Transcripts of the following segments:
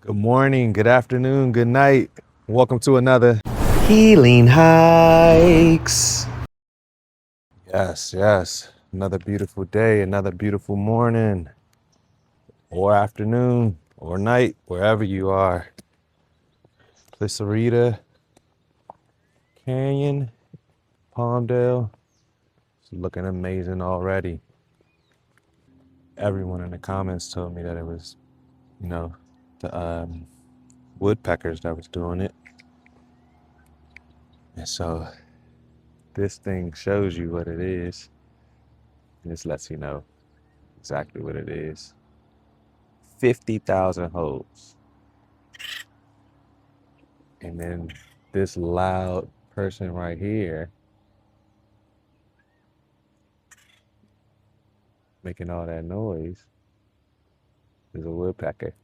Good morning, good afternoon, good night. Welcome to another Healing Hikes. Yes. Another beautiful day, another beautiful morning, or afternoon, or night, wherever you are. Placerita Canyon, Palmdale. It's looking amazing already. Everyone in the comments told me that it was, the woodpeckers that was doing it. And so this thing shows you what it is. This lets you know exactly what it is. 50,000 holes. And then this loud person right here making all that noise is a woodpecker.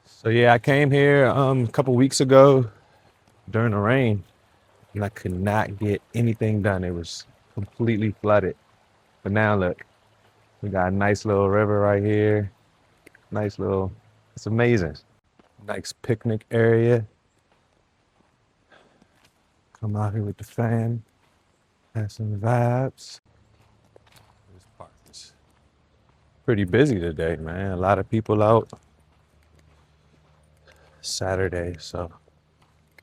So yeah, I came here a couple weeks ago during the rain and I could not get anything done. It was completely flooded. But now look, we got a nice little river right here. It's amazing. Nice picnic area. Come out here with the fam, have some vibes. This park is pretty busy today, man. A lot of people out. Saturday, so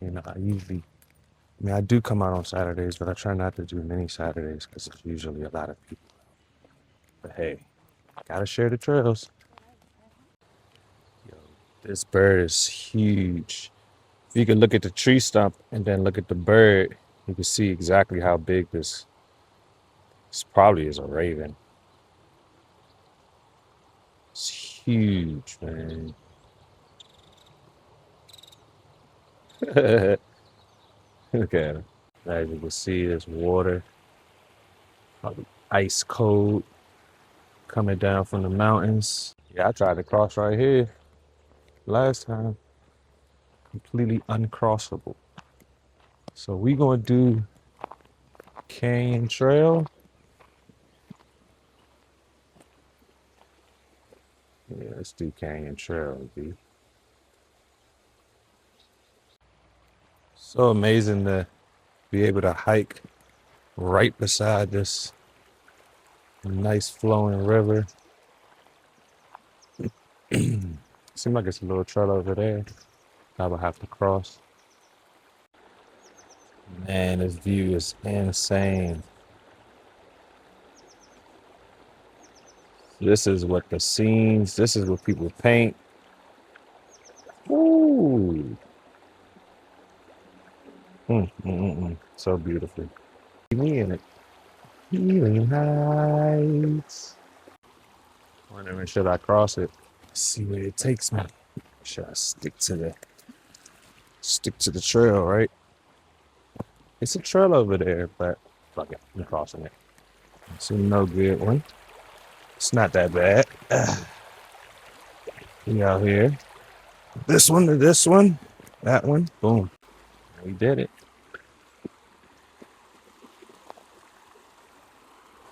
I do come out on Saturdays, but I try not to do many Saturdays because there's usually a lot of people. But hey, gotta share the trails. Yo, this bird is huge. If you can look at the tree stump and then look at the bird, you can see exactly how big this probably is a raven. It's huge, man. Look at him. As you can see, there's water, probably ice cold, coming down from the mountains. Yeah, I tried to cross right here last time. Completely uncrossable. So we gonna do Canyon Trail. Yeah, let's do Canyon Trail, dude. So amazing to be able to hike right beside this nice flowing river. Seems like it's a little trail over there. I would have to cross. Man, this view is insane. This is what this is what people paint. Ooh. So beautiful. Me in it. Healing Heights. Wondering, should I cross it? See where it takes me. Should I stick to the trail, right? It's a trail over there, but fuck it, I'm crossing it. It's a no good one. It's not that bad. We out here. This one to this one. That one. Boom. We did it.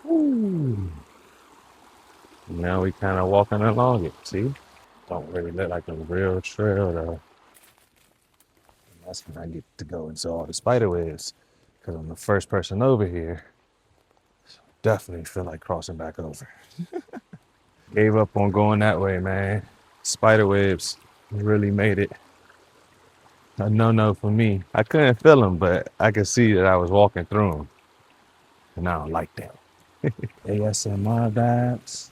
Ooh. Now we kind of walking along it, see? Don't really look like a real trail though. And that's when I get to go into all the spider webs because I'm the first person over here. So definitely feel like crossing back over. Gave up on going that way, man. Spider webs really made it a no-no for me. I couldn't feel them, but I could see that I was walking through them. And I don't like that. ASMR vibes.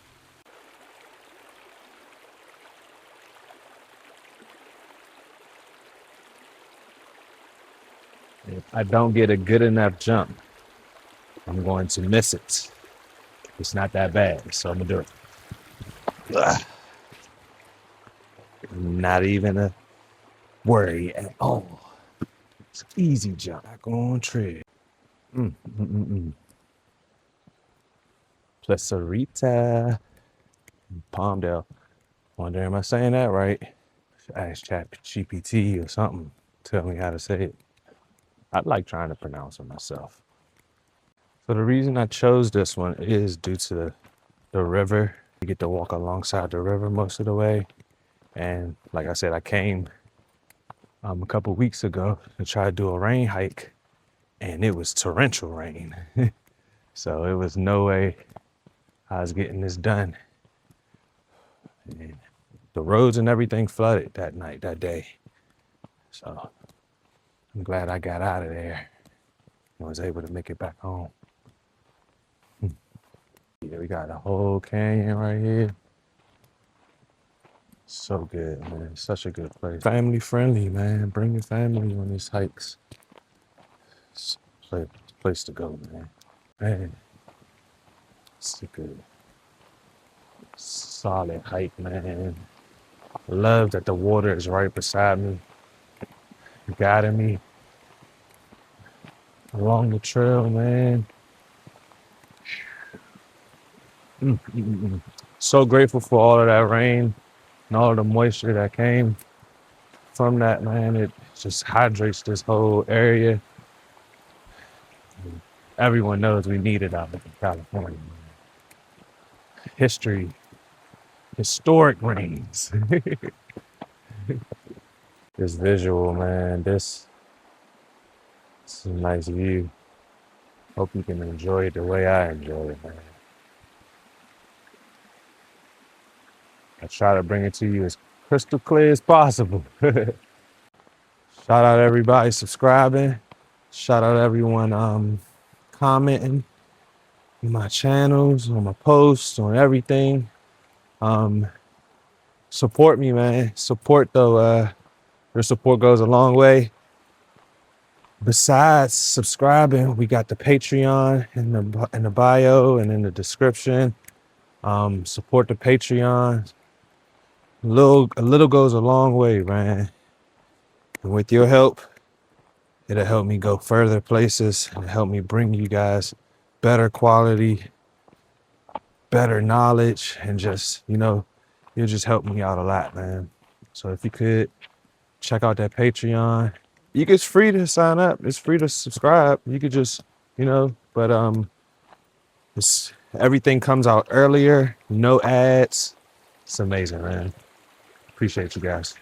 If I don't get a good enough jump, I'm going to miss it. It's not that bad, so I'm gonna do it. Ugh. Not even a worry at all. It's an easy jump. Back on trail. Placerita, Palmdale. Wonder, am I saying that right? Should ask ChatGPT or something. Tell me how to say it. I like trying to pronounce it myself. So the reason I chose this one is due to the river. You get to walk alongside the river most of the way. And like I said, I came a couple weeks ago to try to do a rain hike, and it was torrential rain. So it was no way I was getting this done. And the roads and everything flooded that night, that day. So I'm glad I got out of there and was able to make it back home. Yeah, we got a whole canyon right here. So good, man. Such a good place. Family friendly, man. Bring your family on these hikes. It's a place to go, man. Man, it's a good, solid hike, man. Love that the water is right beside me, guiding me along the trail, man. So grateful for all of that rain and all of the moisture that came from that, man. It just hydrates this whole area. Everyone knows we need it out in California. Historic rains. This visual, man, this is a nice view. Hope you can enjoy it the way I enjoy it, man. I try to bring it to you as crystal clear as possible. Shout out everybody subscribing. Shout out everyone commenting on my channels, on my posts, on everything. Support me, man. Support though. Your support goes a long way. Besides subscribing, we got the Patreon in the bio and in the description. Support the Patreon. A little goes a long way, man. And with your help, it'll help me go further places and help me bring you guys better quality, better knowledge, and just, you'll just help me out a lot, man. So if you could check out that Patreon. It's free to sign up. It's free to subscribe. You could just, but everything comes out earlier, no ads. It's amazing, man. Appreciate you guys.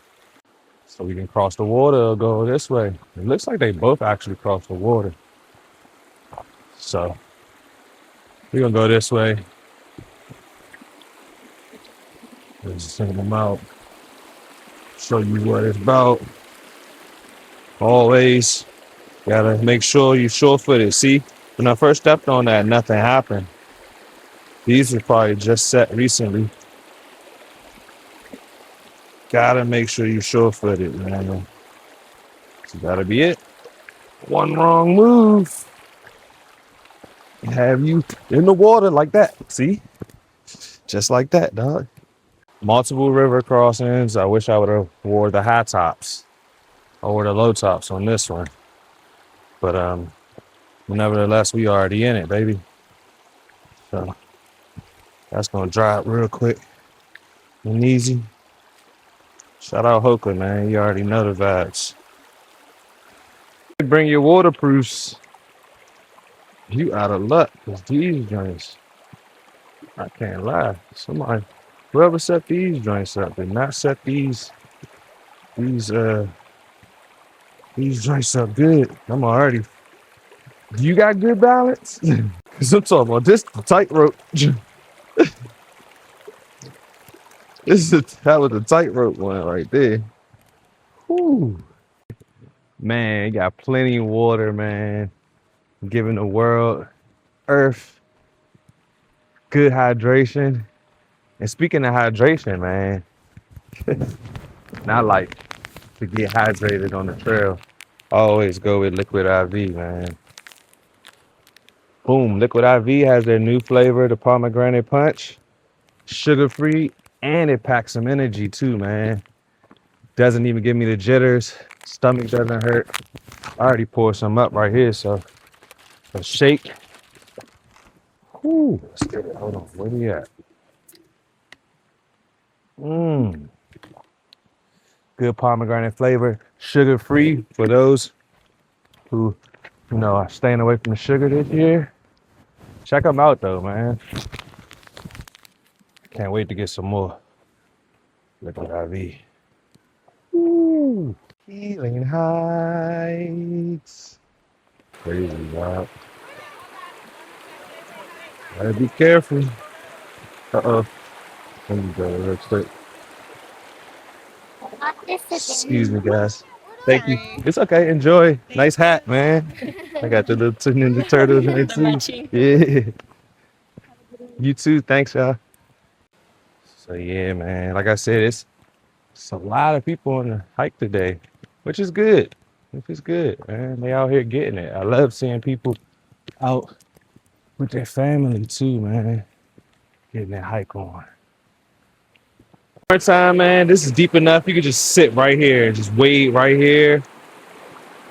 So we can cross the water or go this way. It looks like they both actually cross the water. So we're gonna go this way. Just send them out. Show you what it's about. Always gotta make sure you're sure-footed. See, when I first stepped on that, nothing happened. These were probably just set recently. Gotta make sure you're sure-footed, man. So gotta be it. One wrong move, have you in the water like that. See? Just like that, dog. Multiple river crossings. I wish I would have wore the high tops or the low tops on this one. But nevertheless, we already in it, baby. So that's gonna dry up real quick and easy. Shout out Hoka, man. You already know the vibes. Bring your waterproofs. You out of luck, because these joints, I can't lie. Whoever set these joints up did not set these joints up good. I'm already. Do you got good balance? Because I'm talking about this tightrope. That was the tightrope one right there. Whew. Man, you got plenty of water, man. Giving the world, earth, good hydration. And speaking of hydration, man, not like to get hydrated on the trail. Always go with Liquid IV, man. Boom, Liquid IV has their new flavor, the pomegranate punch. Sugar-free, and it packs some energy too, man. Doesn't even give me the jitters. Stomach doesn't hurt. I already poured some up right here, so a shake. Whew, let's get it. Hold on, where we at? Good pomegranate flavor, sugar-free for those who, are staying away from the sugar this year. Check them out though, man. Can't wait to get some more. Look at IV. Ooh, Healing Heights. Crazy, wow. Gotta be careful. Uh-oh. Let me go real quick. Excuse me, guys. Thank you. Sorry. It's okay. Enjoy. Nice Thank hat, you. man. I got the little two Ninja Turtles in it The too. matching. Yeah. You too. Thanks, y'all. So yeah, man. Like I said, it's a lot of people on the hike today, which is good. Which is good, man. They out here getting it. I love seeing people out with their family too, man. Getting that hike on. Time, man. This is deep enough. You can just sit right here and just wait right here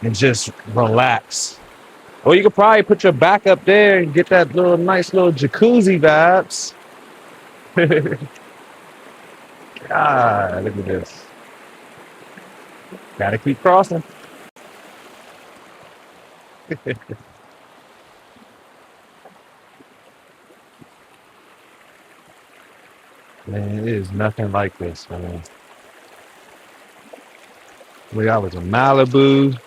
and just relax. Or you could probably put your back up there and get that little nice little jacuzzi vibes. God, look at this. Gotta keep crossing. Man, it is nothing like this, man. I was in Malibu.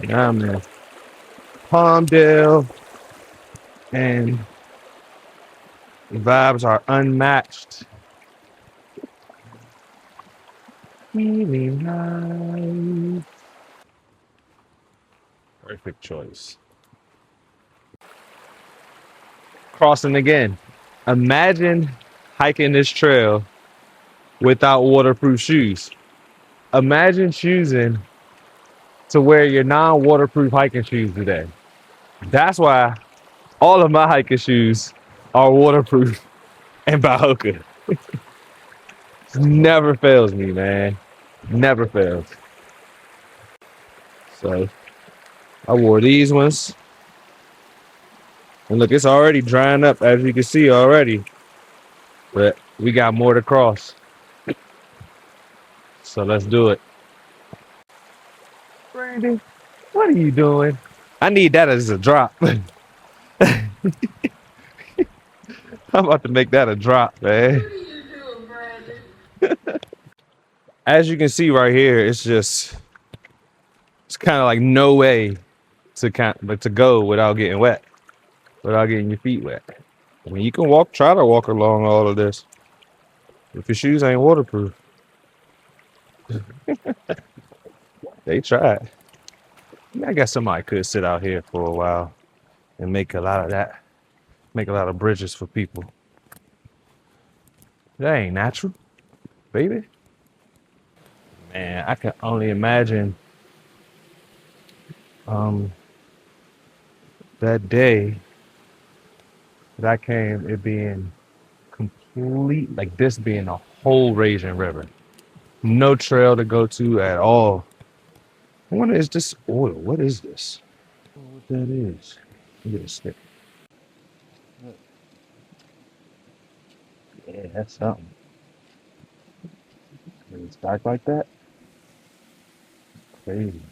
Now I'm in Palmdale. And the vibes are unmatched. Really nice. Perfect choice. Crossing again. Imagine hiking this trail without waterproof shoes. Imagine choosing to wear your non-waterproof hiking shoes today. That's why all of my hiking shoes are waterproof and Bahoka. Never fails me, man. Never fails. So I wore these ones. And look, it's already drying up, as you can see already. But we got more to cross. So let's do it. Brandon, what are you doing? I need that as a drop. I'm about to make that a drop, man. What are you doing, Brandon? As you can see right here, it's kind of like no way to go without getting wet, without getting your feet wet. I mean, you can try to walk along all of this if your shoes ain't waterproof. They tried. I guess somebody could sit out here for a while and make a lot of that, make a lot of bridges for people. That ain't natural, baby. Man, I can only imagine um, that day that I came, it being complete, like this being a whole raging river. No trail to go to at all. What is this oil? What is this? I don't know what that is. Look at this stick. Yeah, that's something. When it's dark like that, crazy.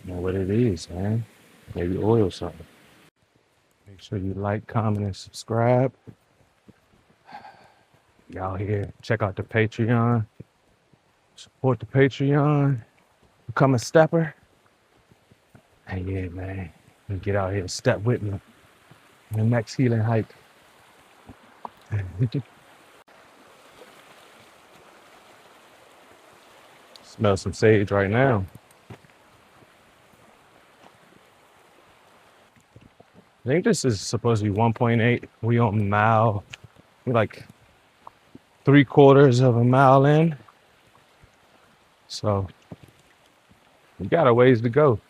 You know what it is, man. Maybe oil something. Make sure you like, comment, and subscribe. Y'all here, check out the Patreon. Support the Patreon. Become a stepper. And yeah, man, you get out here and step with me in the next healing hike. Smell some sage right now. I think this is supposed to be 1.8. We on mile, we like 3/4 of a mile in. So we got a ways to go.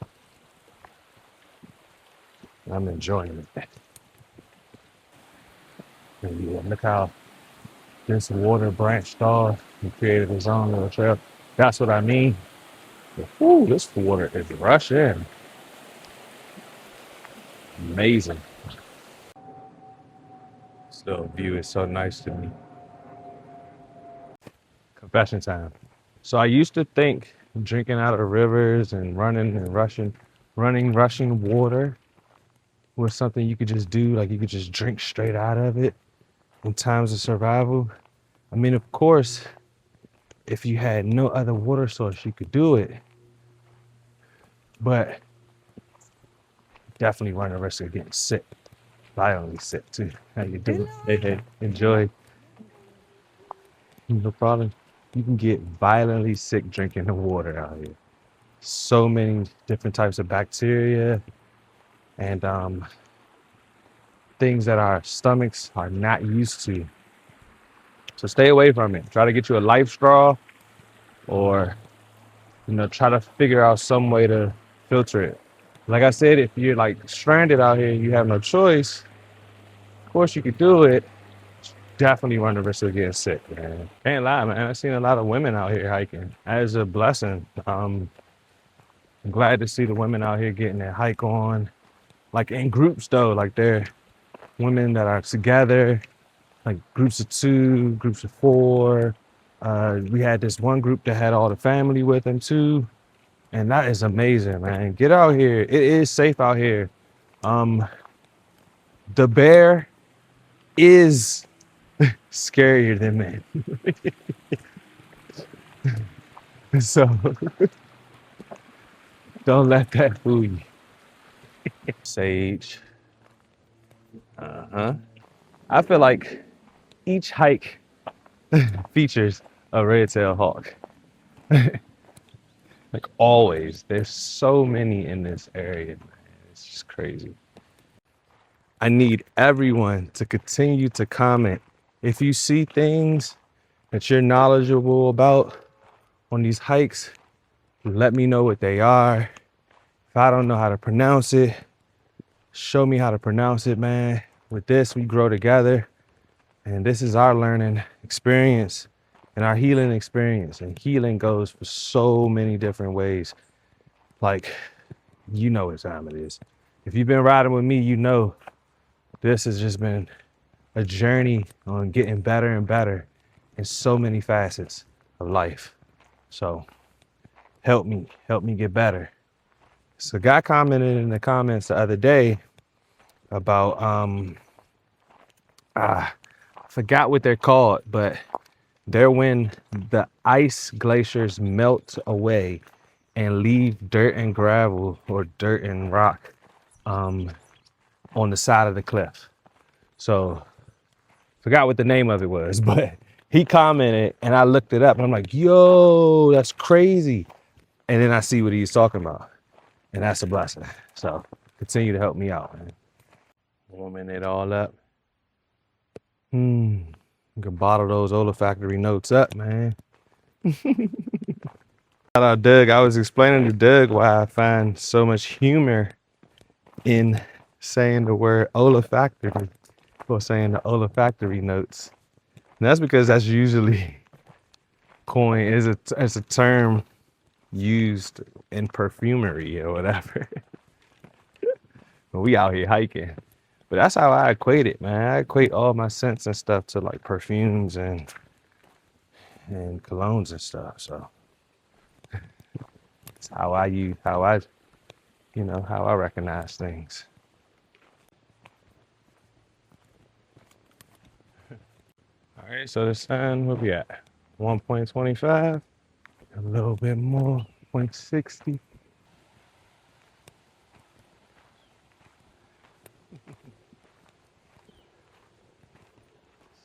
I'm enjoying it. And yeah, look how this water branched off and created its own little trail. That's what I mean. Ooh, this water is rushing. Amazing. Still, view is so nice to me. Confession time. So I used to think drinking out of rivers and rushing water was something you could just do, like you could just drink straight out of it in times of survival. I mean, of course, if you had no other water source, you could do it, but definitely run the risk of getting sick, violently sick too. How you doing? Hey, hey, enjoy. No problem. You can get violently sick drinking the water out here. So many different types of bacteria and things that our stomachs are not used to. So stay away from it. Try to get you a life straw or, try to figure out some way to filter it. Like I said, if you're like stranded out here and you have no choice, of course you could do it. Definitely run the risk of getting sick, man. Can't lie, man. I've seen a lot of women out here hiking. That is a blessing. I'm glad to see the women out here getting their hike on, like in groups though. Like they're women that are together, like groups of 2, groups of 4. We had this one group that had all the family with them too, and that is amazing, man. Get out here. It is safe out here. Um, the bear is scarier than man, so don't let that fool you. Sage. Uh-huh. I feel like each hike features a red-tailed hawk. Like always. There's so many in this area, man. It's just crazy. I need everyone to continue to comment. If you see things that you're knowledgeable about on these hikes, let me know what they are. If I don't know how to pronounce it, show me how to pronounce it, man. With this, we grow together. And this is our learning experience and our healing experience. And healing goes for so many different ways. Like, you know what time it is. If you've been riding with me, you know this has just been a journey on getting better and better in so many facets of life. So help me get better. So a guy commented in the comments the other day about I forgot what they're called, but they're when the ice glaciers melt away and leave dirt and gravel or dirt and rock on the side of the cliff. So forgot what the name of it was, but he commented and I looked it up and I'm like, yo, that's crazy. And then I see what he's talking about. And that's a blessing. So continue to help me out, man. Warming it all up. You can bottle those olfactory notes up, man. Shout out Doug. I was explaining to Doug why I find so much humor in saying the word olfactory or saying the olfactory notes. And that's because that's usually coined as a term used in perfumery or whatever. But we out here hiking. But that's how I equate it, man. I equate all my scents and stuff to like perfumes and colognes and stuff. So it's how I recognize things. All right, so the sun, what we at? 1.25, a little bit more, 0.60.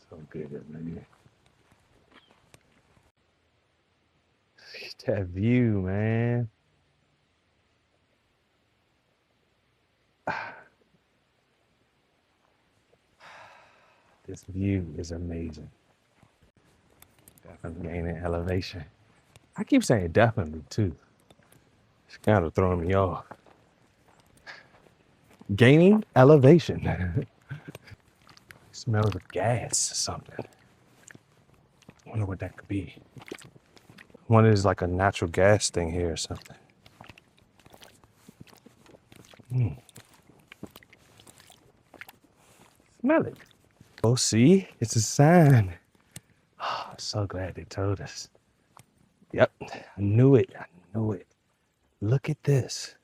So good, man. That view, man. This view is amazing. Definitely gaining elevation. I keep saying definitely too. It's kind of throwing me off. Gaining elevation. Smells of gas or something. I wonder what that could be. One is like a natural gas thing here or something. Smell it. Oh, see? It's a sign. Oh, I'm so glad they told us. Yep, I knew it. I knew it. Look at this.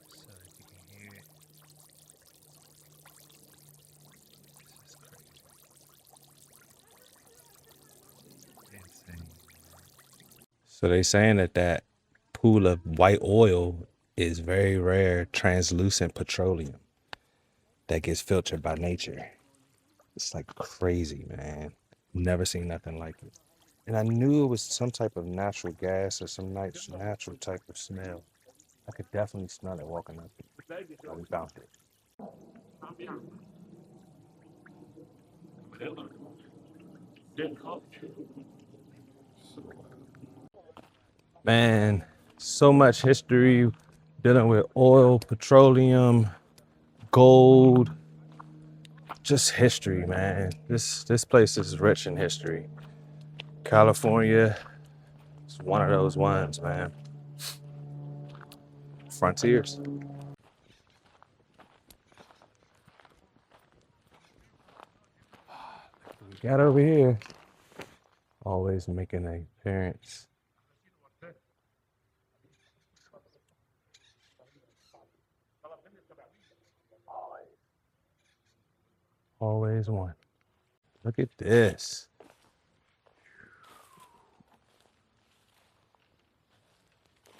So that you can hear it. This is crazy. So they saying that that pool of white oil is very rare translucent petroleum that gets filtered by nature. It's like crazy, man. Never seen nothing like it. And I knew it was some type of natural gas or some nice natural type of smell. I could definitely smell it walking up. Oh, we found it. Man, so much history dealing with oil, petroleum, gold, just history, man. This place is rich in history. California is one of those ones, man. Frontiers. We got over here. Always making an appearance. Always one. Look at this.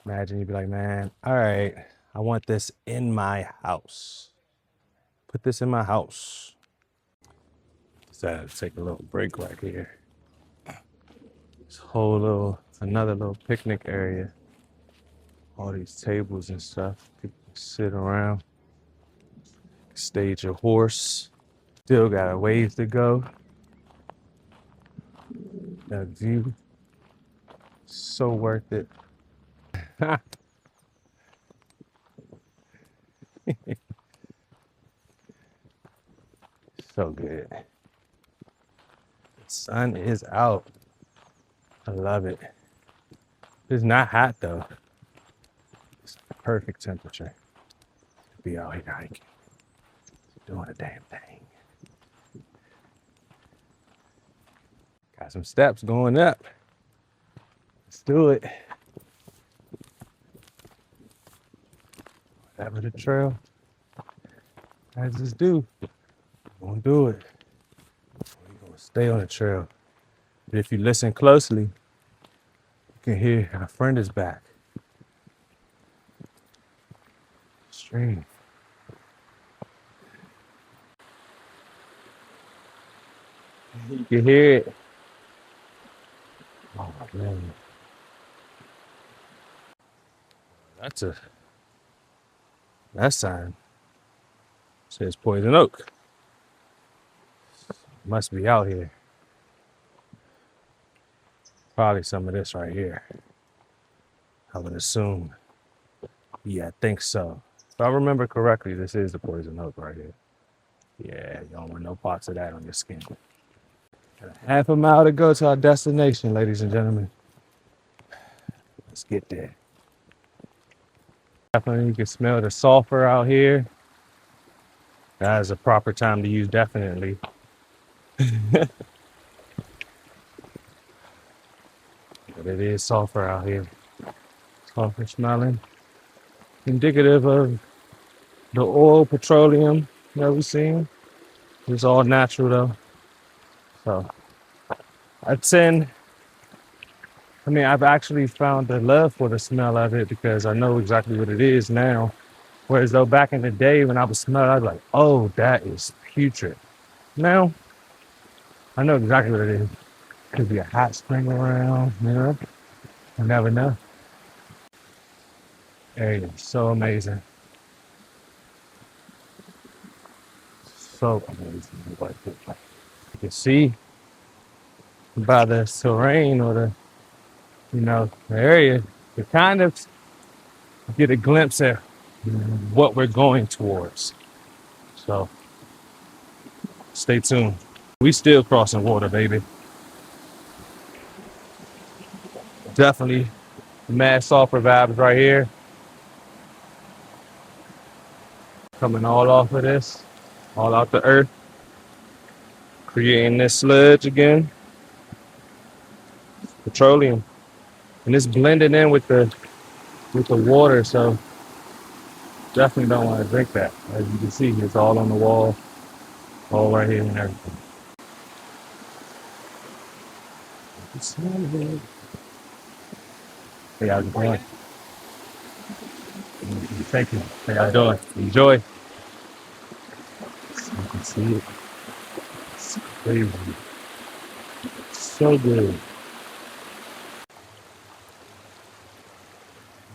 Imagine you'd be like, man, all right, I want this in my house. Put this in my house. Decided to take a little break right here. This whole little, another little picnic area. All these tables and stuff. People can sit around, stage a horse. Still got a ways to go. That view, so worth it. So good. The sun is out. I love it. It's not hot though. It's the perfect temperature to be out here hiking, doing a damn thing. Got some steps going up. Let's do it. Whatever the trail has us do, we're gonna do it. We're gonna stay on the trail. But if you listen closely, you can hear our friend is back. Stream. You can hear it. Oh man. That sign says poison oak. Must be out here. Probably some of this right here. I would assume. Yeah, I think so. If I remember correctly, this is the poison oak right here. Yeah, you don't want no parts of that on your skin. Got a half a mile to go to our destination, ladies and gentlemen. Let's get there. Definitely, you can smell the sulfur out here. That is a proper time to use, definitely. But it is sulfur out here. Sulfur smelling. Indicative of the oil, petroleum that we've seen. It's all natural though. So I've actually found a love for the smell of it because I know exactly what it is now. Whereas though back in the day when I was smelling, I was like, oh, that is putrid. Now, I know exactly what it is. Could be a hot spring around, you know? I never know. Area is so amazing. So amazing. You can see by the terrain or the area, you kind of get a glimpse at what we're going towards. So stay tuned. We still crossing water, baby. Definitely mad sulfur vibes right here. Coming all off of this, all out the earth. Creating this sludge again. Petroleum. And it's blending in with the water, so definitely don't want to drink that. As you can see, it's all on the wall, all right here and everything. How y'all doing? Thank you. How y'all doing? Enjoy. You can see it. It's crazy. So good.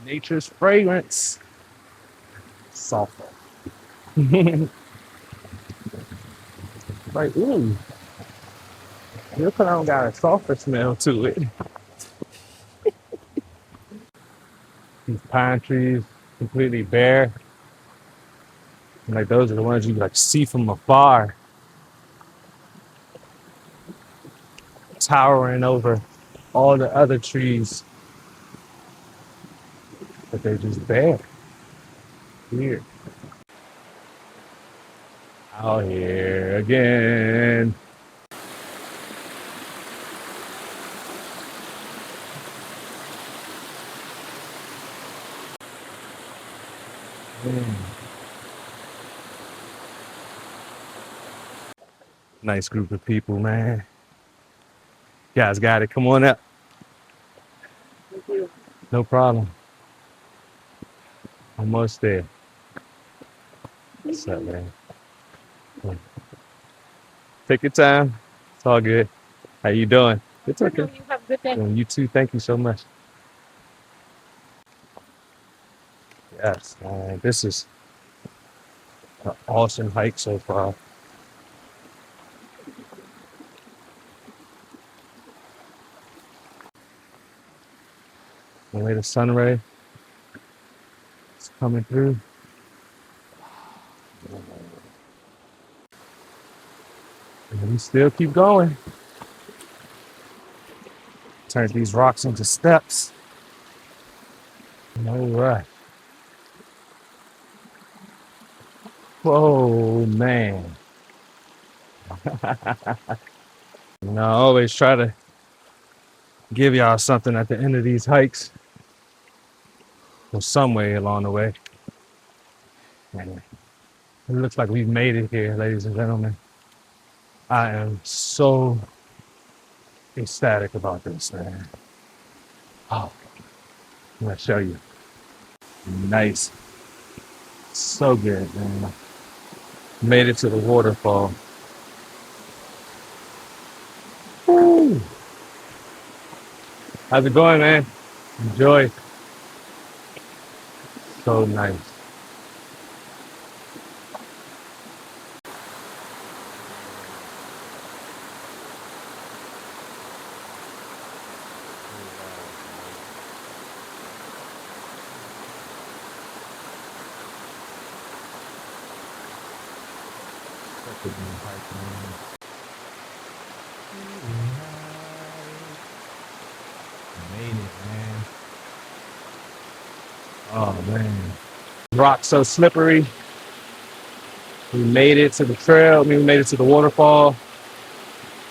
Nature's fragrance. Sulfur. Like, ooh, your cologne got a sulfur smell to it. These pine trees, completely bare. And like those are the ones you like see from afar, towering over all the other trees, but they're just bare. Weird. Out here again. Mm. Nice group of people, man. You guys got it. Come on up. No problem. Almost there. What's up, man? Take your time. It's all good. How you doing? It's okay. You have a good day. And you too. Thank you so much. Yes, man. This is an awesome hike so far. The way the sun ray is coming through. And we still keep going. Turn these rocks into steps. No rush. Whoa, man. I always try to give y'all something at the end of these hikes or some way along the way. And it looks like we've made it here, ladies and gentlemen. I am so ecstatic about this, man. Oh, I'm gonna show you. Nice. So good, man. Made it to the waterfall. Woo. How's it going, man? Enjoy. So nice. Such a good hike, man. Made it, man. Oh, man. Rock so slippery. We made it to the trail. We made it to the waterfall.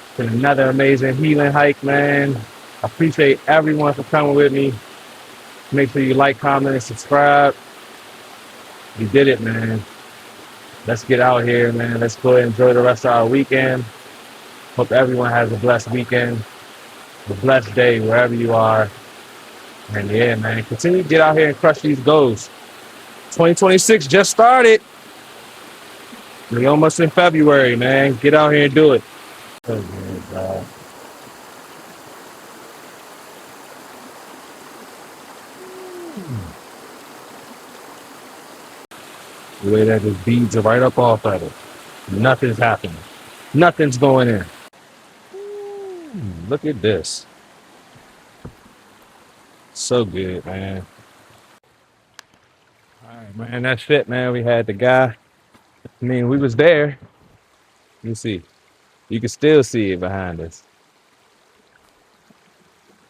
It's been another amazing healing hike, man. I appreciate everyone for coming with me. Make sure you like, comment, and subscribe. You did it, man. Let's get out here, man. Let's go and enjoy the rest of our weekend. Hope everyone has a blessed weekend, a blessed day wherever you are. And yeah, man, continue to get out here and crush these goals. 2026 just started. We're almost in February, man. Get out here and do it. So good, bro. The way that the beads are right up off of it. Nothing's happening. Nothing's going in. Look at this. So good, man. All right, man. That's it, man. We had the guy. I mean, we was there. You see. You can still see it behind us.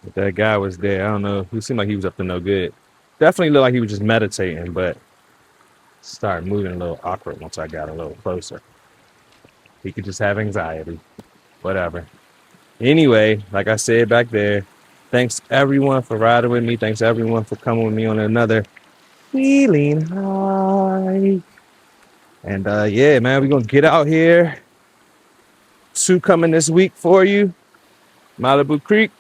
But that guy was there. I don't know. He seemed like he was up to no good. Definitely looked like he was just meditating, but started moving a little awkward once I got a little closer. He could just have anxiety. Whatever. Anyway, like I said back there, thanks everyone for riding with me. Thanks everyone for coming with me on another healing high. And yeah, man, we're gonna get out here. 2 coming this week for you. Malibu Creek.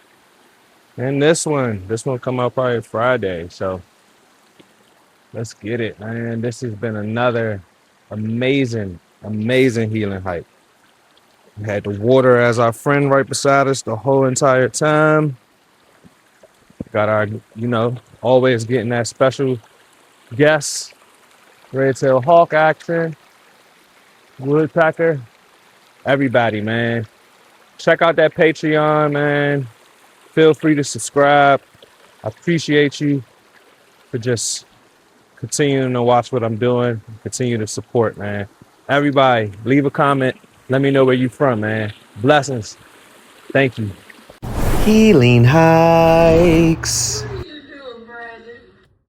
And this one come out probably Friday. So let's get it, man. This has been another amazing, amazing healing hike. We had the water as our friend right beside us the whole entire time. Got our, always getting that special guest, red-tailed hawk action, woodpecker, everybody, man. Check out that Patreon, man. Feel free to subscribe. I appreciate you for just continuing to watch what I'm doing, continue to support, man. Everybody, leave a comment. Let me know where you from, man. Blessings. Thank you. Healing hikes.